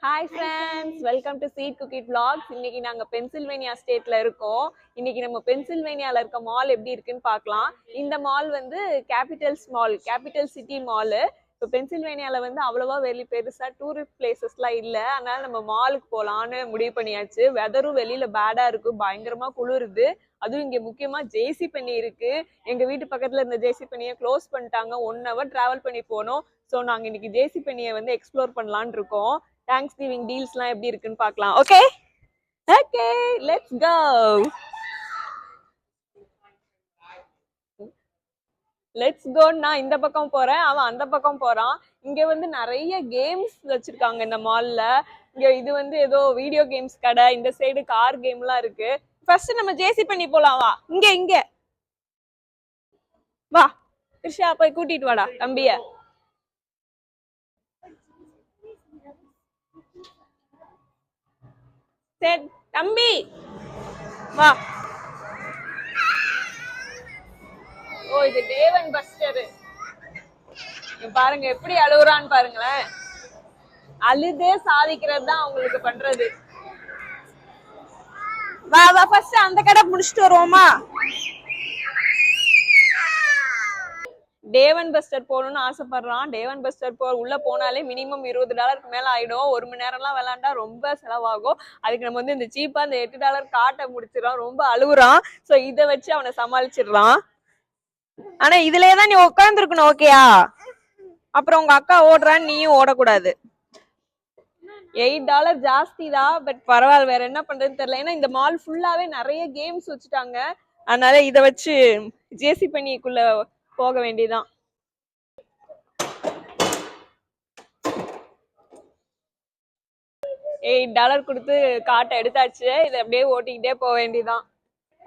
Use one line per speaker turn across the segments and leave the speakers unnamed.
Hi friends, welcome to சீட் குக்கிட் vlogs. இன்னைக்கு நாங்க பென்சில்வேனியா ஸ்டேட்ல இருக்கோம். இன்னைக்கு நம்ம பென்சில்வேனியால இருக்க மால் எப்படி இருக்குன்னு பார்க்கலாம். இந்த மால் வந்து Capitals mall, capital city mall. இப்போ பென்சில்வேனியால வந்து அவ்வளவா பெருசா டூரிஸ்ட் பிளேசஸ்லாம் இல்லை. அதனால நம்ம மாலுக்கு போகலான்னு முடிவு பண்ணியாச்சு. வெதரும் வெளியில பேடா இருக்கு, பயங்கரமா குளிருது. அதுவும் இங்க முக்கியமா ஜேசி பண்ணி இருக்கு. எங்க வீட்டு பக்கத்துல இருந்த ஜேசி பண்ணியை க்ளோஸ் பண்ணிட்டாங்க. 1 hour டிராவல் பண்ணி போனோம். ஸோ நாங்க இன்னைக்கு ஜேசி பண்ணியை வந்து எக்ஸ்ப்ளோர் பண்ணலான்னு இருக்கோம். தேங்க்ஸ் கிவிங் டீல்ஸ்லாம் எப்படி இருக்குன்னு பார்க்கலாம். Okay okay, let's go. Let's go. நான் இந்த பக்கம் போறேன், அவன் அந்த பக்கம் போறான். இங்க வந்து நிறைய கேம்ஸ் வச்சிருக்காங்க இந்த மால்ல. இங்க இது வந்து ஏதோ வீடியோ கேம்ஸ் கடை, இந்த சைடு கார் கேம்லாம் இருக்கு. ஃபர்ஸ்ட் நம்ம ஜேசி பண்ணி போலாம். வா, இங்க இங்க வா கிருஷ்ணா, போய் கூட்டிட்டு வாடா தம்பிய. சரி தம்பி வா. ஓ, இது டேவன் பஸ்டர். பாருங்க எப்படி அழுகுறான்னு பாருங்களேன். அழுதே சாதிக்கிறது தான் அவங்களுக்கு பண்றது. வா வா, ஃபர்ஸ்ட் அந்த கடை முடிச்சுட்டு வருவோமா? டேவன் பஸ்டர் போகணும்னு ஆசைப்படுறான். டேவன் பஸ்டர் உள்ள போனாலே மினிமம் $20 மேல ஆயிடும். 1 மணி நேரம்லாம் விளையாண்டா ரொம்ப செலவாகும். அதுக்கு நம்ம வந்து இந்த சீப்பா இந்த $8 காட்டை முடிச்சிடறோம். ரொம்ப அழுகுறான். ஸோ இதை வச்சு அவனை சமாளிச்சிடலாம். ஆனா இதுலயே தான் நீ உட்காந்துருக்கணும், ஓகேயா? அப்புறம் உங்க அக்கா ஓடுறான்னு நீயும் ஓடக்கூடாது. $8 ஜாஸ்தி தான், பட் பரவாயில்ல. வேற என்ன பண்றதுன்னு தெரியல. ஏன்னா இந்த மால் ஃபுல்லாவே நிறைய கேம்ஸ் வச்சுட்டாங்க. அதனால இதை வச்சு ஜேசி பண்ணிக்குள்ள போக வேண்டியதான். $8 கொடுத்து காட்டை எடுத்தாச்சு. இதை அப்படியே ஓட்டிக்கிட்டே போக வேண்டியதான்.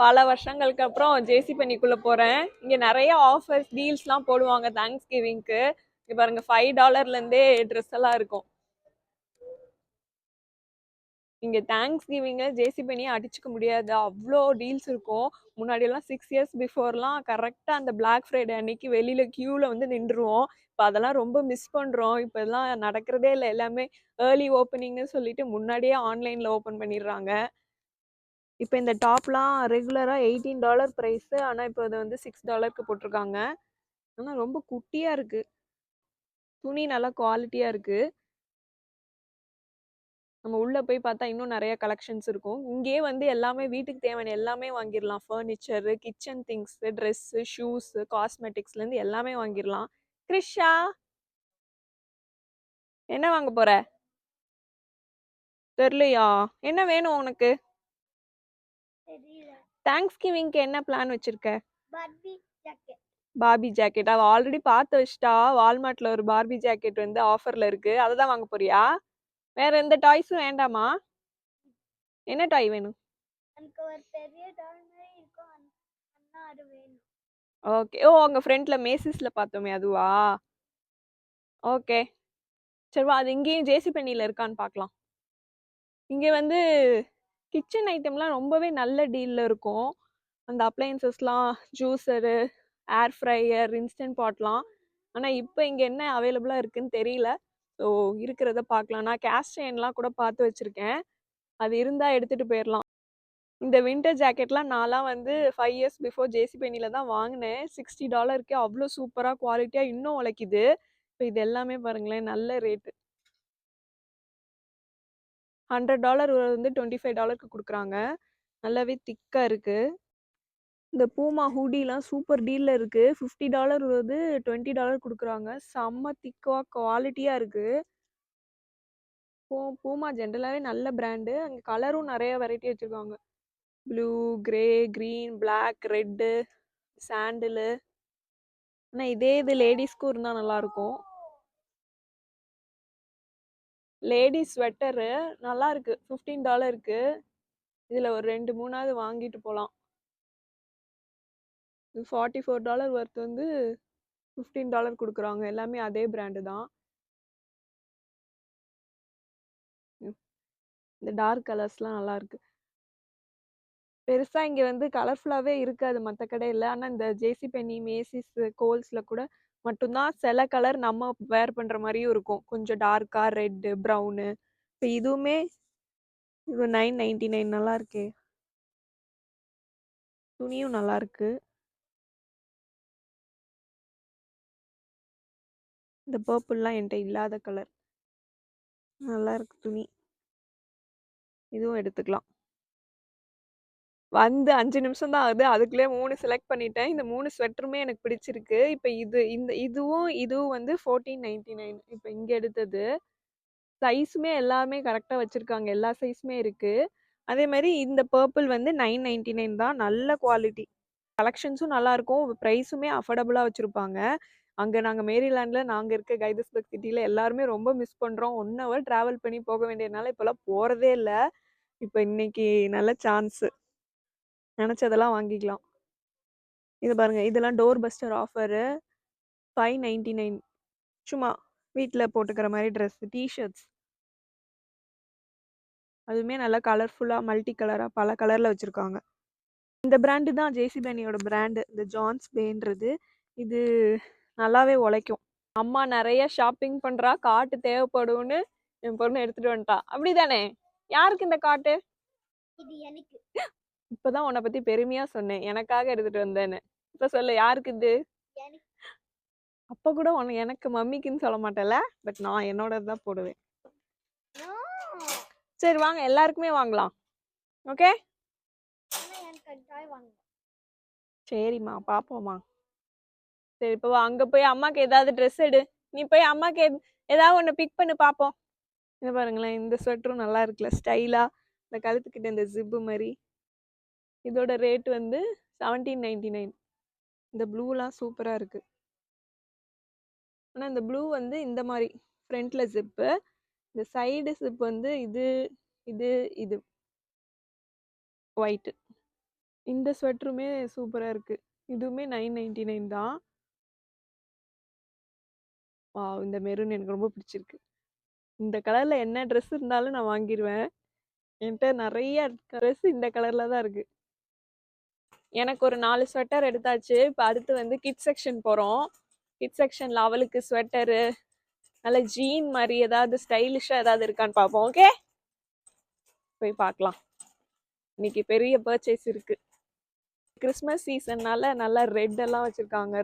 பல வருஷங்களுக்கு அப்புறம் ஜேசி பண்ணிக்குள்ள போறேன். இங்க நிறைய ஆஃபர்ஸ் டீல்ஸ்லாம் போடுவாங்க தேங்க்ஸ் கிவிங்க்கு. இங்க பாருங்க, $5 இருந்தே ட்ரெஸ் எல்லாம் இருக்கும். இங்க தேங்க்ஸ் கிவிங்க ஜேசி பண்ணியை அடிச்சுக்க முடியாது, அவ்வளோ டீல்ஸ் இருக்கும். முன்னாடி எல்லாம் 6 years பிஃபோர்லாம் கரெக்டா அந்த பிளாக் ஃப்ரைடே அன்னைக்கு வெளியில கியூல வந்து நின்றுருவோம். இப்போ அதெல்லாம் ரொம்ப மிஸ் பண்றோம். இப்போ எல்லாம் நடக்கிறதே இல்லை. எல்லாமே ஏர்லி ஓப்பனிங்னு சொல்லிட்டு முன்னாடியே ஆன்லைன்ல ஓப்பன் பண்ணிடுறாங்க. இப்போ இந்த டாப்லாம் ரெகுலரா $18 ப்ரைஸ். ஆனா இப்போ அதை வந்து $6க்கு போட்டிருக்காங்க. ஆனா ரொம்ப குட்டியா இருக்கு. துணி நல்லா குவாலிட்டியா இருக்கு. நம்ம உள்ள போய் பார்த்தா இன்னும் நிறைய கலெக்ஷன்ஸ் இருக்கும். இங்கேயே வந்து எல்லாமே வீட்டுக்கு தேவையான எல்லாமே வாங்கிடலாம். Furniture, kitchen things, dress, shoes, காஸ்மெட்டிக்ஸ்ல இருந்து எல்லாமே வாங்கிடலாம். கிரிஷா, என்ன வாங்க போற? தெரியலையா? என்ன வேணும் உனக்கு? தேங்க்ஸ் கிவிங்க்கு என்ன பிளான் வச்சிருக்க? Barbie jacket. அவ ஆல்ரெடி பார்த்து வச்சிட்டா. வால்மார்ட்ல ஒரு பார்பி ஜாக்கெட் வந்து ஆஃபர்ல இருக்கு. அதை தான் வாங்க போறியா? வேற எந்த டாய்ஸும் வேண்டாமா? என்ன டாய் வேணும்? ஓகே. ஓ, அங்க ஃப்ரண்ட்ல மேசிஸ்ல பார்த்தோமே அதுவா? ஓகே, சரி வா. அது இங்கேயும் ஜேசி பண்ணியில இருக்கான்னு பார்க்கலாம். இங்கே வந்து கிச்சன் ஐட்டம்லாம் ரொம்பவே நல்ல டீலில் இருக்கும். அந்த அப்ளையன்சஸ்லாம், ஜூஸரு, ஏர் ஃப்ரையர், இன்ஸ்டன்ட் பாட்லாம். ஆனால் இப்போ இங்கே என்ன அவைலபிளாக இருக்குன்னு தெரியல. ஸோ இருக்கிறத பார்க்கலாம். நான் கேஸ்ட் அயன்லாம் கூட பார்த்து வச்சுருக்கேன். அது இருந்தால் எடுத்துகிட்டு போயிடலாம். இந்த வின்டர் ஜாக்கெட்லாம் நான்லாம் வந்து 5 years பிஃபோர் ஜேசி பெனியில் தான் வாங்கினேன். $60க்கே அவ்வளோ சூப்பராக குவாலிட்டியாக இன்னும் உழைக்குது. இப்போ இது எல்லாமே பாருங்களேன், நல்ல ரேட்டு. $100 வந்து $25க்கு கொடுக்குறாங்க. நல்லாவே திக்காக இருக்குது. இந்த பூமா ஹூடிலாம் சூப்பர் டீலில் இருக்குது. $50 வந்து $20 கொடுக்குறாங்க. செம்ம திக்காக குவாலிட்டியாக இருக்குது. பூமா ஜென்ரலாகவே நல்ல பிராண்டு. அங்கே கலரும் நிறைய வெரைட்டி வச்சுருக்காங்க. Blue, grey, green, black, red, சாண்டிலு. ஆனால் இதே இது லேடிஸ்க்கும் இருந்தால் நல்லாயிருக்கும். லேடிஸ் ஸ்வெட்டரு நல்லா இருக்கு, $15 இதில் ஒரு 2-3 வாங்கிட்டு போகலாம். இது $44 ஒர்த் வந்து $15 கொடுக்குறாங்க. எல்லாமே அதே பிராண்டு தான். இந்த டார்க் கலர்ஸ்லாம் நல்லா இருக்கு. பெருசா இங்க வந்து கலர்ஃபுல்லாவே இருக்காது மற்ற கடையில். ஆனால் இந்த ஜேசி பென்னி, மேசிஸ், கோல்ஸ்ல கூட மட்டும்தான் சில கலர் நம்ம வேர் பண்ற மாதிரியும் இருக்கும். கொஞ்சம் டார்க்கா ரெட்டு, ப்ரௌனு, இப்போ இதுவுமே இது 999 நல்லா இருக்கே. துணியும் நல்லா இருக்கு. இந்த பர்பிள்லாம் என்கிட்ட இல்லாத கலர். நல்லா இருக்கு துணி. இதுவும் எடுத்துக்கலாம். வந்து 5 நிமிஷம் தான் ஆகுது. அதுக்குள்ளே 3 செலக்ட் பண்ணிட்டேன். இந்த 3 ஸ்வெட்டருமே எனக்கு பிடிச்சிருக்கு. இப்ப இதுவும் வந்து 1499. இப்ப இங்க எடுத்தது. சைஸுமே எல்லாமே கரெக்ட்டா வச்சிருக்காங்க. எல்லா சைஸுமே இருக்கு. அதே மாரி இந்த பர்பிள் வந்து 999 தான். நல்ல குவாலிட்டி. கலெக்ஷன்ஸும் நல்லா இருக்கும். பிரைஸுமே அஃபோர்டபுளா வச்சிருப்பாங்க. அங்க நாங்க மேரிலாண்ட்ல நாங்க இருக்க கைதஸ்பர்க் சிட்டில எல்லாருமே ரொம்ப மிஸ் பண்றோம். 1 ஹவர் டிராவல் பண்ணி போக வேண்டியதுனால இப்பலாம் போறதே இல்ல. இப்ப இன்னைக்கு நல்ல சான்ஸ். நினைச்சதெல்லாம் வாங்கிக்கலாம். இது பாருங்க. இதெல்லாம் டோர் பஸ்டர் ஆஃபரு. 599. சும்மா வீட்ல போட்டுக்கிற மாரி ட்ரெஸ், டீ ஷர்ட்ஸ். அதுவுமே நல்லா கலர்ஃபுல்லா மல்டி கலரா பல கலர்ல வச்சிருக்காங்க. இந்த பிராண்டு தான் ஜேசி பெனியோட பிராண்டு. இந்த ஜான்ஸ் பேன்றது. இது நல்லாவே உழைக்கும். அம்மா நெறைய ஷாப்பிங் பண்றா. கார்ட் தேவைப்படும்னு என் பொண்ணு எடுத்துட்டு வந்துட்டா. அப்படிதானே? யாருக்கு இந்த கார்ட்டு?
இது எனக்கு.
இப்பதான் உன்னை பத்தி பெருமையா சொன்னேன். எனக்காக எடுத்துட்டு வந்தேன்னு. இப்ப சொல்லு யாருக்கு இது?
எனக்கு.
அப்ப கூட எனக்கு மம்மிக்குன்னு சொல்ல மாட்டேல. பட் நான் என்னோட தான் போடுவேன். சரி வாங்க எல்லாருக்குமே வாங்கலாம். ஓகே?
எனக்கு டாய் வாங்க.
சரிம்மா பாப்போம்மா. சரி இப்போ அங்க போய் அம்மாக்கு ஏதாவது ட்ரெஸ் எடு. நீ போய் அம்மாக்கு ஏதாவது ஒன்று பிக் பண்ணு பாப்போம். இது பாருங்களேன். இந்த ஸ்வெட்டரும் நல்லா இருக்குல்ல ஸ்டைலா. இந்த கழுத்துக்கிட்ட இந்த ஜிப்பு மாதிரி. இதோட ரேட் வந்து 1799. இந்த ப்ளூலாம் சூப்பரா இருக்கு. ஆனா இந்த ப்ளூ வந்து இந்த மாதிரி ஃப்ரண்ட்ல ஜிப்பு. இந்த சைடு ஜிப் வந்து இது இது இது ஒயிட். இந்த ஸ்வெட்டருமே சூப்பரா இருக்கு. இதுவுமே 999 தான். இந்த மெரூன் எனக்கு ரொம்ப பிடிச்சிருக்கு. இந்த கலர்ல என்ன ட்ரெஸ் இருந்தாலும் நான் வாங்கிடுவேன். என்கிட்ட நிறைய ட்ரெஸ் இந்த கலர்ல தான் இருக்கு. எனக்கு ஒரு 4 ஸ்வெட்டர் எடுத்தாச்சு. இப்போ அடுத்து வந்து கிட் செக்ஷன் போறோம். கிட் செக்ஷன்ல அவளுக்கு ஸ்வெட்டரு நல்ல ஜீன் மாதிரி ஏதாவது ஸ்டைலிஷா ஏதாவது இருக்கான்னு பார்ப்போம். ஓகே, போய் பார்க்கலாம். இன்னைக்கு பெரிய பர்ச்சேஸ் இருக்கு. கிறிஸ்மஸ் சீசன்னால நல்லா ரெட் எல்லாம் வச்சிருக்காங்க.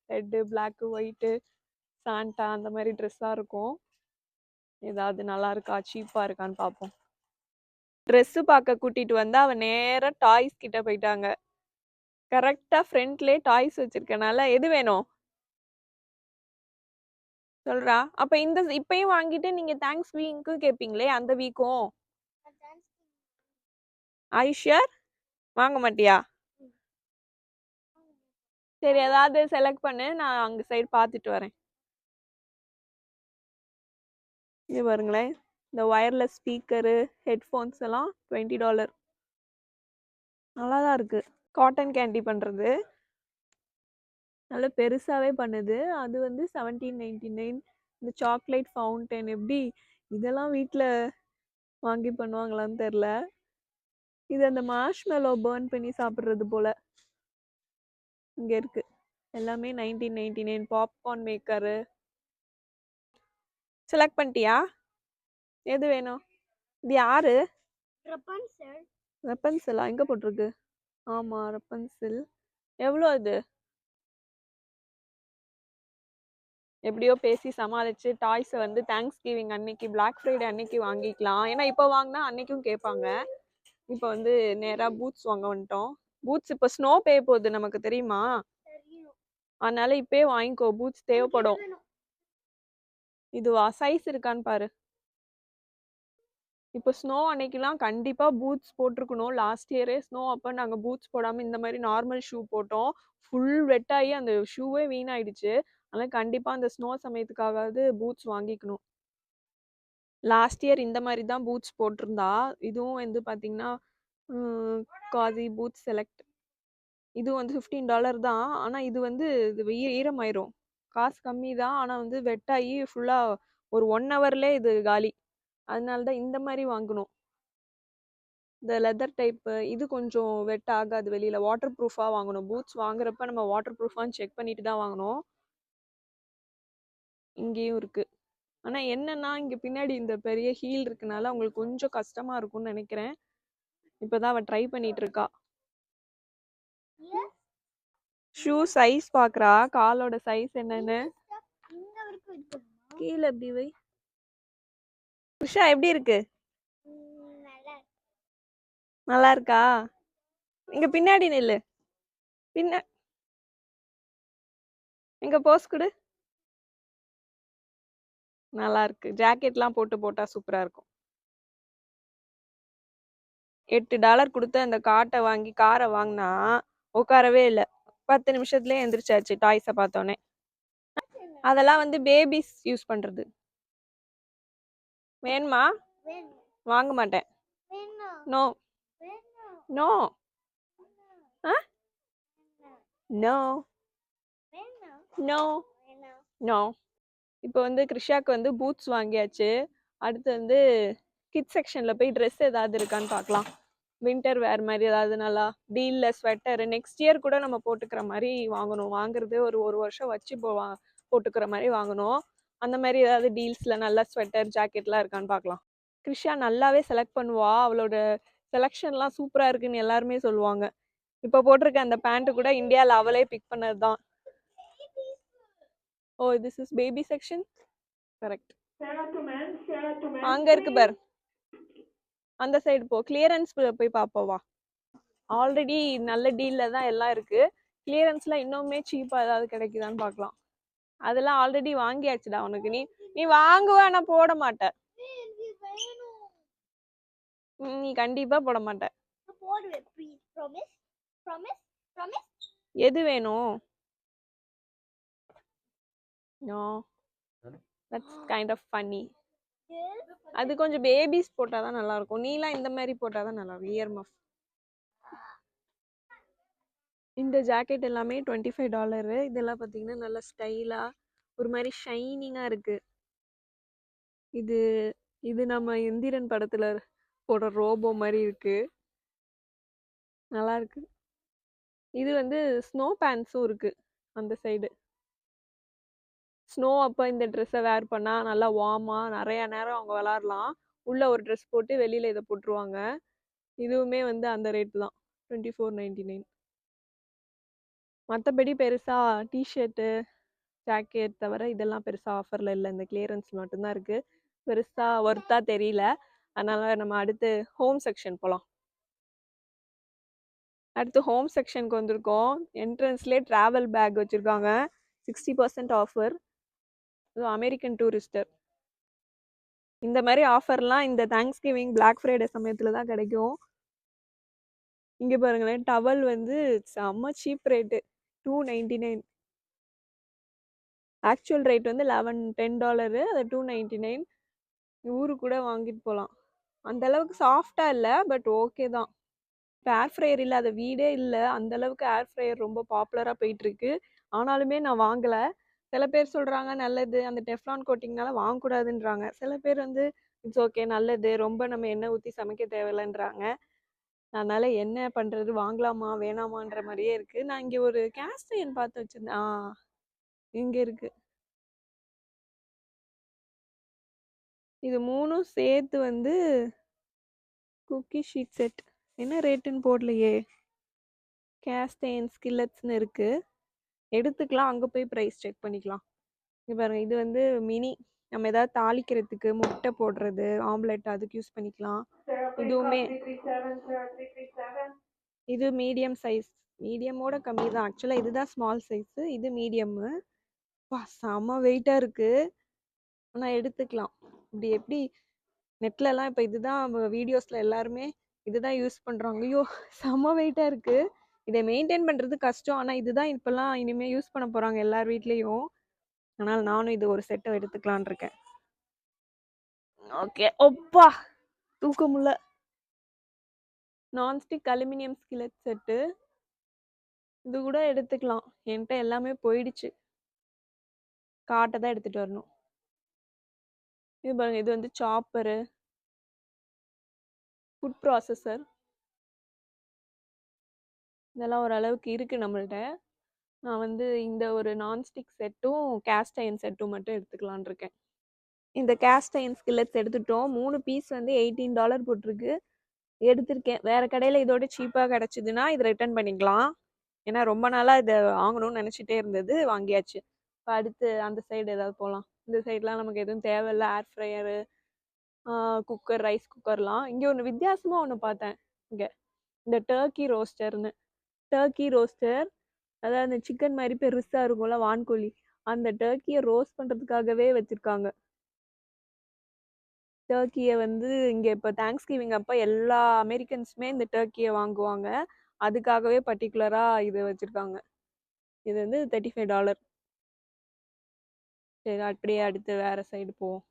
ரெட்டு பிளாக்கு ஒயிட்டு சாண்டா அந்த மாதிரி ட்ரெஸ்ஸாக இருக்கும். ஏதாவது நல்லா இருக்கா சீப்பாக இருக்கான்னு பார்ப்போம். ட்ரெஸ்ஸு பார்க்க கூட்டிட்டு வந்தா அவன் நேராக டாய்ஸ் கிட்ட போயிட்டாங்க. கரெக்டாக ஃப்ரண்ட்லேயே டாய்ஸ் வச்சிருக்கனால எது வேணும் சொல்றா. அப்ப இந்த இப்பயும் வாங்கிட்டு நீங்க தேங்க்ஸ் வீக்கு கேட்பீங்களே அந்த வீக்கும் ஐஷர் வாங்க மாட்டியா? சரி ஏதாவது செலக்ட் பண்ணு. நான் அங்க சைடு பார்த்துட்டு வரேன். இது பாருங்களேன். இந்த ஒயர்லெஸ் ஸ்பீக்கரு ஹெட்ஃபோன்ஸ் எல்லாம் $20. நல்லா தான் இருக்கு. காட்டன் கேண்டி பண்றது நல்ல பெருசாவே பண்ணுது. அது வந்து 1799. இந்த சாக்லேட் ஃபவுண்டன் எப்படி இதெல்லாம் வீட்டில் வாங்கி பண்ணுவாங்களான்னு தெரில. இது அந்த மார்ஷ்மெலோ பர்ன் பண்ணி சாப்பிட்றது போல இங்க இருக்கு. எல்லாமே 1999. பாப்கார்ன் மேக்கரு செலக்ட் பண்ணிட்டியா? எது வேணும்? இது யாரு?
ரப்பன்சல்.
ரப்பன்சலா எங்க போட்டிருக்கு? ஆமா ரப்பன்சில். எவ்வளோ இது? எப்படியோ பேசி சமாளிச்சு டாய்ஸை வந்து தேங்க்ஸ் கிவிங் அன்னைக்கு பிளாக் ஃப்ரைடே அன்னைக்கு வாங்கிக்கலாம். ஏன்னா இப்போ வாங்கினா அன்னைக்கும் கேட்பாங்க. இப்போ வந்து நேராக பூட்ஸ் வாங்க வந்துட்டோம். பூட்ஸ் இப்போ ஸ்னோ பெய்ய போகுது நமக்கு தெரியுமா? அதனால இப்பயே வாங்கிக்கோ. பூட்ஸ் தேவைப்படும். இதுவா சைஸ் இருக்கான்னு பாரு. இப்போ ஸ்னோ அன்னைக்கெல்லாம் கண்டிப்பாக பூட்ஸ் போட்டிருக்கணும். லாஸ்ட் இயரே ஸ்னோ அப்போ நாங்கள் பூட்ஸ் போடாமல் இந்த மாதிரி நார்மல் ஷூ போட்டோம். ஃபுல் வெட்டாகி அந்த ஷூவே வீணாயிடுச்சு. அதனால் கண்டிப்பாக அந்த ஸ்னோ சமயத்துக்காவது பூட்ஸ் வாங்கிக்கணும். லாஸ்ட் இயர் இந்த மாதிரி தான் பூட்ஸ் போட்டிருந்தா. இதுவும் வந்து பார்த்தீங்கன்னா காதி பூட்ஸ் செலக்ட். இது வந்து $15 தான். ஆனால் இது வந்து இது ஈரமாயிரும். காசு கம்மி தான். ஆனால் வந்து வெட்டாகி ஃபுல்லாக ஒரு 1 ஹவர்லேயே இது காலி. அதனால தான் இந்த மாதிரி வாங்கணும். இந்த லெதர் டைப்பு இது கொஞ்சம் வெட் ஆகாது. வெளியில் வாட்டர் ப்ரூஃபாக வாங்கணும். பூட்ஸ் வாங்குறப்ப நம்ம வாட்டர் ப்ரூஃபான்னு செக் பண்ணிட்டு தான் வாங்கணும். இங்கேயும் இருக்கு. ஆனா என்னன்னா இங்க பின்னாடி இந்த பெரிய ஹீல் இருக்கனால அவங்களுக்கு கொஞ்சம் கஷ்டமா இருக்கும்னு நினைக்கிறேன். இப்பதான் அவ ட்ரை பண்ணிட்டு இருக்கா. ஷூ சைஸ் பாக்குறா, காலோட சைஸ் என்னன்னு.
இந்த வரைக்கும் இருக்குமா?
கீழே எப்படி வை. உஷா எப்படி இருக்கு?
நல்லா இருக்கு.
நல்லா இருக்கா? இங்க பின்னாடி நில்லு. பின்ன எங்க போஸ் கொடு. நல்லா இருக்கு. ஜாக்கெட்லாம் போட்டு போட்டா சூப்பரா இருக்கும். $8 கொடுத்து அந்த காரை வாங்கினா உட்காரவே இல்லை. 10 நிமிஷத்துலயே எந்திரிச்சாச்சு டாய்ஸை பார்த்தோன்னே. அதெல்லாம் வந்து பேபிஸ் யூஸ் பண்றது. வேணுமா?
வேணும்.
வாங்க மாட்டேன்.
வேணும்.
நோ
வேணும்.
நோ நோ
வேணும்.
நோ
வேணும்.
நோ. இப்போ வந்து கிருஷாக்கு வந்து பூட்ஸ் வாங்கியாச்சு. அடுத்து வந்து கிட்ஸ் செக்ஷன்ல போய் ட்ரெஸ் ஏதாவது இருக்கான்னு பார்க்கலாம். வின்டர் வேர் மாதிரி ஏதாவது நல்லா டீல்ல ஸ்வெட்டர் நெக்ஸ்ட் இயர் கூட நம்ம போட்டுக்கிற மாதிரி வாங்கணும். வாங்குறது ஒரு வருஷம் வச்சு போட்டுக்கிற மாதிரி வாங்கணும். அந்த மாதிரி ஏதாவது டீல்ஸ்ல நல்லா ஸ்வெட்டர் ஜாக்கெட்லாம் இருக்கான்னு பார்க்கலாம். கிருஷா நல்லாவே செலக்ட் பண்ணுவா. அவளோட செலெக்ஷன்லாம் சூப்பரா இருக்குன்னு எல்லாருமே சொல்லுவாங்க. இப்போ போட்டிருக்க அந்த பேண்ட் கூட இந்தியாவில் அவளே பிக் பண்ணது தான். Oh this is baby section. Correct. அங்க இருக்கு பார், அந்த சைடு போ. கிளியரன்ஸ் போய் பாப்போவா. ஆல்ரெடி நல்ல டீல்ல தான் எல்லாம் இருக்கு. கிளியரன்ஸ்ல இன்னுமே சீப்பா ஏதாவது கிடைக்குதான்னு பார்க்கலாம். அதெல்லாம் ஆல்ரெடி வாங்கியாச்சுடா உனக்கு. நீ வாங்குவ ஆனா போட மாட்ட. நீ கண்டிப்பா போட மாட்ட.
போடுவேன். Please promise. ப்ராமிஸ். ப்ராமிஸ்.
எது வேணும்? No that's kind of funny. அது கொஞ்சம் பேபிஸ் போட்டாதான் நல்லா இருக்கும். நீலாம் இந்த மாதிரி போட்டாதான் நல்லா இருக்கும். Year muff. இந்த ஜாக்கெட் எல்லாமே $25. இதெல்லாம் பார்த்தீங்கன்னா நல்லா ஸ்டைலாக ஒரு மாதிரி ஷைனிங்காக இருக்குது. இது இது நம்ம எந்திரன் படத்தில் போடுற ரோபோ மாதிரி இருக்கு. நல்லா இருக்கு. இது வந்து ஸ்னோ பேண்ட்ஸும் இருக்கு அந்த சைடு. ஸ்னோ அப்போ இந்த ட்ரெஸ்ஸை வேர் பண்ணால் நல்லா வார்மாக நிறையா நேரம் அவங்க விளாட்லாம். உள்ளே ஒரு ட்ரெஸ் போட்டு வெளியில் இதை போட்டுருவாங்க. இதுவுமே வந்து அந்த ரேட்டு தான், $24.99. மற்றபடி பெருசாக டிஷர்ட்டு ஜாக்கெட் தவிர இதெல்லாம் பெருசாக ஆஃபரில் இல்லை. இந்த கிளியரன்ஸ் மட்டும்தான் இருக்குது. பெருசாக ஒர்த்தாக தெரியல. அதனால் நம்ம அடுத்து ஹோம் செக்ஷன் போகலாம். அடுத்து ஹோம் செக்ஷனுக்கு வந்திருக்கோம். என்ட்ரன்ஸ்லேயே ட்ராவல் பேக் வச்சுருக்காங்க. 60% ஆஃபர். இது அமெரிக்கன் டூரிஸ்டர். இந்த மாதிரி ஆஃபர்லாம் இந்த தேங்க்ஸ்கிவிங் பிளாக் ஃப்ரைடே சமயத்தில் தான் கிடைக்கும். இங்கே பாருங்களேன், டவல் வந்து செம்ம சீப் ரேட்டு, $2.99. ஆக்சுவல் ரேட் வந்து $10. அது $2.99. ஊருக்கு கூட வாங்கிட்டு போகலாம். அந்த அளவுக்கு சாஃப்டாக இல்லை, பட் ஓகே தான். இப்போ ஏர் ஃப்ரையர் இல்லாத வீடே இல்லை. அந்த அளவுக்கு ஏர் ஃப்ரையர் ரொம்ப பாப்புலராக போயிட்டுருக்கு. ஆனாலுமே நான் வாங்கலை. சில பேர் சொல்கிறாங்க நல்லது, அந்த டெஃப்லான் கோட்டிங்னால வாங்கக்கூடாதுன்றாங்க. சில பேர் வந்து இட்ஸ் ஓகே நல்லது, ரொம்ப நம்ம எண்ணெய் ஊற்றி சமைக்க தேவையில்லைன்றாங்க. அதனால் என்ன பண்ணுறது, வாங்கலாமா வேணாமான்ற மாதிரியே இருக்குது. நான் இங்கே ஒரு கேஸ்ட் அயர்ன் பார்த்து வச்சுருந்தேன். இங்கே இருக்குது. இது 3ம் சேர்த்து வந்து குக்கி ஷீட் செட். என்ன ரேட்டுன்னு போடலையே. கேஸ்ட் அயர்ன் ஸ்கில்லட்ஸ்னு இருக்குது. எடுத்துக்கலாம், அங்கே போய் ப்ரைஸ் செக் பண்ணிக்கலாம். இங்கே பாருங்கள், இது வந்து மினி. நம்ம ஏதாவது தாளிக்கிறதுக்கு முட்டை போடுறது ஆம்லெட் அதுக்கு யூஸ் பண்ணிக்கலாம். இதுவுமே இது மீடியம் சைஸ். மீடியமோட கம்மி தான் ஆக்சுவலாக. இதுதான் ஸ்மால் சைஸு, இது மீடியம்மு. செம்ம வெயிட்டாக இருக்குது. ஆனால் எடுத்துக்கலாம். இப்படி எப்படி நெட்லலாம் இப்போ இதுதான் வீடியோஸில் எல்லாருமே இதுதான் யூஸ் பண்ணுறாங்க. ஐயோ செம்ம வெயிட்டாக இருக்குது. இதை மெயின்டைன் பண்ணுறது கஷ்டம். ஆனால் இதுதான் இப்போல்லாம் இனிமேல் யூஸ் பண்ண போகிறாங்க எல்லார் வீட்லேயும். ஆனால் நானும் இது ஒரு செட்டை எடுத்துக்கலான் இருக்கேன். ஓகே. ஒப்பா தூக்க முடியல. Nonstick aluminium skillet set. இது கூட எடுத்துக்கலாம். என்கிட்ட எல்லாமே போயிடுச்சு. காட்டை தான் எடுத்துகிட்டு வரணும். இது பாருங்க, இது வந்து சாப்பரு, ஃபுட் ப்ராசஸர். இதெல்லாம் ஓரளவுக்கு இருக்குது நம்மள்ட்ட. நான் வந்து இந்த ஒரு நான்ஸ்டிக் செட்டும் கேஸ்ட் அயர்ன் செட்டும் மட்டும் எடுத்துக்கலான் இருக்கேன். இந்த கேஸ்ட் அயர்ன் ஸ்கில்லட்ஸ் எடுத்துட்டோம். 3 பீஸ் வந்து $18 போட்டிருக்கு. எடுத்திருக்கேன். வேற கடையில இதோட சீப்பா கிடைச்சதுன்னா இது ரிட்டர்ன் பண்ணிக்கலாம். ஏன்னா ரொம்ப நாளா இதை வாங்கணும்னு நினைச்சிட்டே இருந்தது, வாங்கியாச்சு. இப்போ அடுத்து அந்த சைடு ஏதாவது போகலாம். இந்த சைட்லாம் நமக்கு எதுவும் தேவையில்ல. ஏர் ஃப்ரையரு, குக்கர், ரைஸ் குக்கர்லாம். இங்கே ஒன்று வித்தியாசமாக ஒன்று பார்த்தேன். இங்கே இந்த டர்க்கி ரோஸ்டர்னு. டர்க்கி ரோஸ்டர், அதாவது அந்த சிக்கன் மாதிரி பெருசாக இருக்கும்ல வான்கோழி, அந்த டர்க்கியை ரோஸ்ட் பண்ணுறதுக்காகவே வச்சுருக்காங்க. டர்க்கியை வந்து இங்கே இப்போ தேங்க்ஸ்கிவிங் அப்போ எல்லா அமெரிக்கன்ஸுமே இந்த டர்க்கியை வாங்குவாங்க. அதுக்காகவே பர்டிகுலராக இது வச்சுருக்காங்க. இது வந்து $35. சரி, அப்படியே அடுத்து வேறு சைடு போவோம்.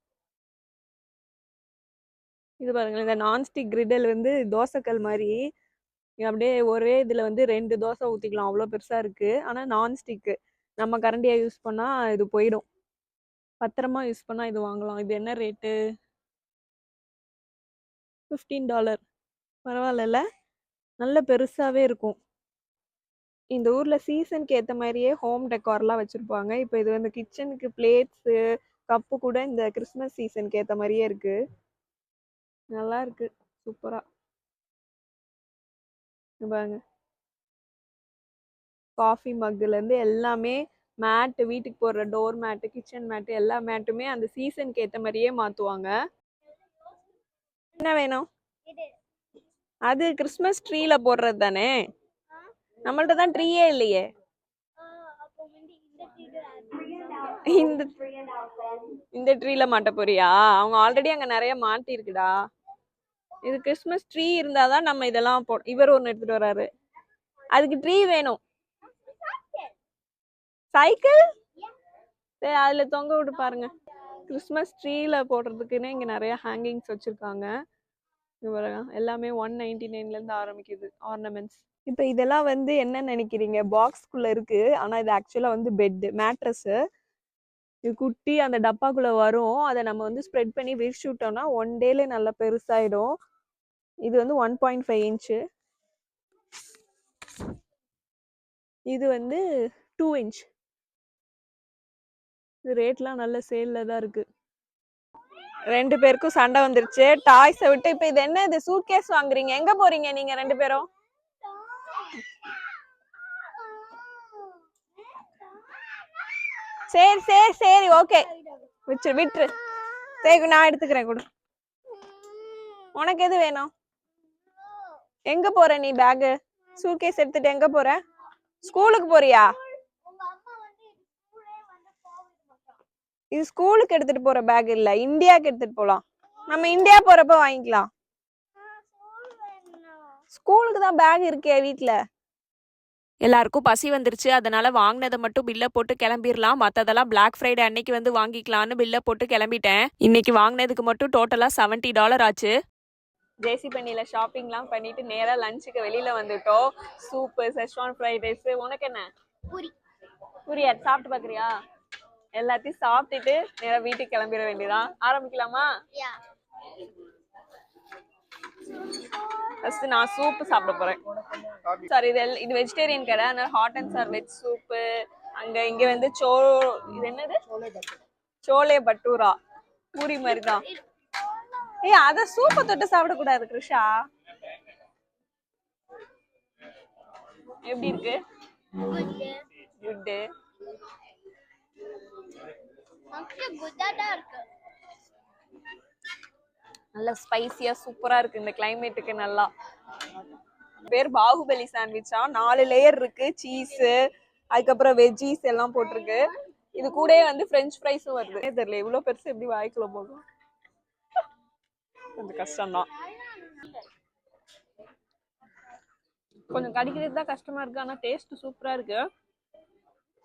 இது பாருங்களேன், இந்த நான்ஸ்டிக் கிரிடல் வந்து தோசைக்கல் மாதிரி. அப்படியே ஒரே இதில் வந்து 2 தோசை ஊற்றிக்கலாம், அவ்வளோ பெருசாக இருக்குது. ஆனால் நான்ஸ்டிக்கு, நம்ம கரண்டியாக யூஸ் பண்ணால் இது போயிடும். பத்திரமா யூஸ் பண்ணால் இது வாங்கலாம். இது என்ன ரேட்டு? $15. பரவாயில்லல, நல்ல பெருசாகவே இருக்கும். இந்த ஊரில் சீசனுக்கு ஏற்ற மாதிரியே ஹோம் டெக்கார்லாம் வச்சுருப்பாங்க. இப்போ இது வந்து கிச்சனுக்கு பிளேட்ஸு, கப்பு கூட இந்த கிறிஸ்மஸ் சீசனுக்கு ஏற்ற மாதிரியே இருக்குது. நல்லா இருக்கு, சூப்பராக. பாருங்க, காஃபி மக்குலேருந்து எல்லாமே, மேட்டு, வீட்டுக்கு போடுற டோர் மேட்டு, கிச்சன் மேட்டு, எல்லா மேட்டுமே அந்த சீசனுக்கு ஏற்ற மாதிரியே மாற்றுவாங்க. என்ன வேணும்? அது கிறிஸ்மஸ் ட்ரீல போடுறது தானே. நம்மள்ட்ட தான் ட்ரீயே இல்லையே. இந்த ட்ரீல மாட்ட போறியா? அவங்க ஆல்ரெடி அங்க நிறைய மாட்டி இருக்குடா. இது கிறிஸ்மஸ் ட்ரீ இருந்தாதான் நம்ம இதெல்லாம் இவர் ஒன்று எடுத்துட்டு வராரு. அதுக்கு ட்ரீ வேணும். சைக்கிள்? சரி, அதுல தொங்க விட்டு பாருங்க. கிறிஸ்மஸ் ட்ரீல போடுறதுக்குன்னு இங்க நிறைய ஹேங்கிங்ஸ் வச்சிருக்காங்க. எல்லாமே $199 இருந்து ஆரம்பிக்குது ஆர்னமெண்ட்ஸ். இப்போ இதெல்லாம் வந்து என்ன நினைக்கிறீங்க? பாக்ஸ்குள்ள இருக்கு, ஆனா இது ஆக்சுவலா வந்து பெட் மேட்ரஸ். இது குட்டி அந்த டப்பாக்குள்ள வரும். அதை நம்ம வந்து ஸ்ப்ரெட் பண்ணி விரிச்சு விட்டோம்னா 1 டேல நல்லா பெருசாயிடும். இது வந்து 1.5 இன்ச்சு. இது வந்து 2 இன்ச். இது ரேட்லாம் நல்ல சேல்ல தான் இருக்கு. 2 பேருக்கும் சண்டை வந்துருச்சு டாய்ஸை விட்டு. இப்போ இது என்ன? இது சூட்கேஸ் வாங்குறீங்க, எங்க போறீங்க நீங்க 2 பேரும்? சரி சரி சரி, ஓகே, விட்டுரு. சரி, நான் எடுத்துக்கிறேன், கொடு. உனக்கு எது வேணும்? எங்க போற நீ? பேக், சூட்கேஸ் எடுத்துட்டு எங்க போற? ஸ்கூலுக்கு போறியா? இது ஸ்கூலுக்கு எடுத்துட்டு போற பேக் இல்ல, இந்தியாவுக்கு எடுத்துட்டு போலாம். நம்ம இந்தியா போறப்ப வாங்கிக்கலாம். ஸ்கூலுக்கு தான் பேக் இருக்கே வீட்டுல. எல்லாருக்கும் பசி வந்துருச்சு, அதனால வாங்கினதை மட்டும் பில்ல போட்டு கிளம்பிடலாம். மற்றதெல்லாம் பிளாக் ஃப்ரைடே அன்னைக்கு வந்து வாங்கிக்கலான்னு பில்ல போட்டு கிளம்பிட்டேன். இன்னைக்கு வாங்கினதுக்கு மட்டும் டோட்டலா $70 ஆச்சு. ஜேசி பன்னியில ஷாப்பிங்லாம் பண்ணிட்டு நேரா லஞ்சுக்கு வெளியில வந்துட்டோம். Soup, schezwan fried rice. உனக்கு என்ன? பூரி. சாப்பிட்டு பாக்குறியா? எல்லாத்தையும் சாப்பிட்டுட்டு நேரா வீட்டுக்கு கிளம்பிட வேண்டியதான். ஆரம்பிக்கலாமா? ஃபர்ஸ்ட் நான் சூப் சாப்பிட போறேன். சாரி, இது வெஜிடேரியன் கடை, அதனால hot and sir veg soup. இங்க வந்து இது என்னது? சோலே பட்டூரா, பூரி மாதிரி தான். அத சூப்பை தொட்டு சாப்பிடக்கூடாது கிருஷா. எப்படி இருக்கு? குட். நல்ல ஸ்பைசியா சூப்பரா இருக்கு இந்த கிளைமேட்டுக்கு. நல்லா பேர் பாகுபலி சாண்ட்விச்சா. 4 லேயர் இருக்கு, சீஸ், அதுக்கப்புறம் வெஜ்ஜீஸ் எல்லாம் போட்டிருக்கு. இது கூட வந்து பிரெஞ்ச் ஃப்ரைஸும் வருது. தெரியல இவ்வளவு பெருசு எப்படி வாய்க்குள்ள போகும், கொஞ்சம் கஷ்டம்தான். கொஞ்சம் கடிக்கிறது தான் கஷ்டமா இருக்கு, ஆனா டேஸ்ட் சூப்பரா இருக்கு.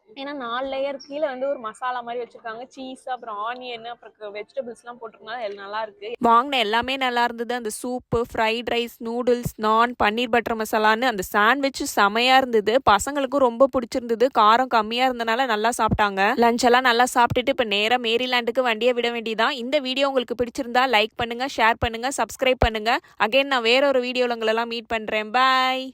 ஏன்னா 4 லேயர் கீழே வந்து ஒரு மசாலா மாதிரி வச்சிருக்காங்க. சீஸ், அப்புறம் ஆனியன், அப்புறம் வெஜிடபிள்ஸ் எல்லாம் போட்டிருக்கனால நல்லா இருக்கு. வாங்கின எல்லாமே நல்லா இருந்தது. அந்த சூப்பு, ஃப்ரைட் ரைஸ், நூடுல்ஸ், நான், பன்னீர் பட்டர் மசாலான்னு அந்த சாண்ட்விச் செமையா இருந்தது. பசங்களுக்கும் ரொம்ப பிடிச்சிருந்தது. காரம் கம்மியா இருந்தனால நல்லா சாப்பிட்டாங்க. லஞ்ச் எல்லாம் நல்லா சாப்பிட்டுட்டு இப்ப நேரா மேரிலாண்டுக்கு வண்டியை விட வேண்டியதான். இந்த வீடியோ உங்களுக்கு பிடிச்சிருந்தா லைக் பண்ணுங்க, ஷேர் பண்ணுங்க, சப்ஸ்கிரைப் பண்ணுங்க. அகைன் நான் வேற ஒரு வீடியோல உங்களெல்லாம் மீட் பண்றேன். பாய்.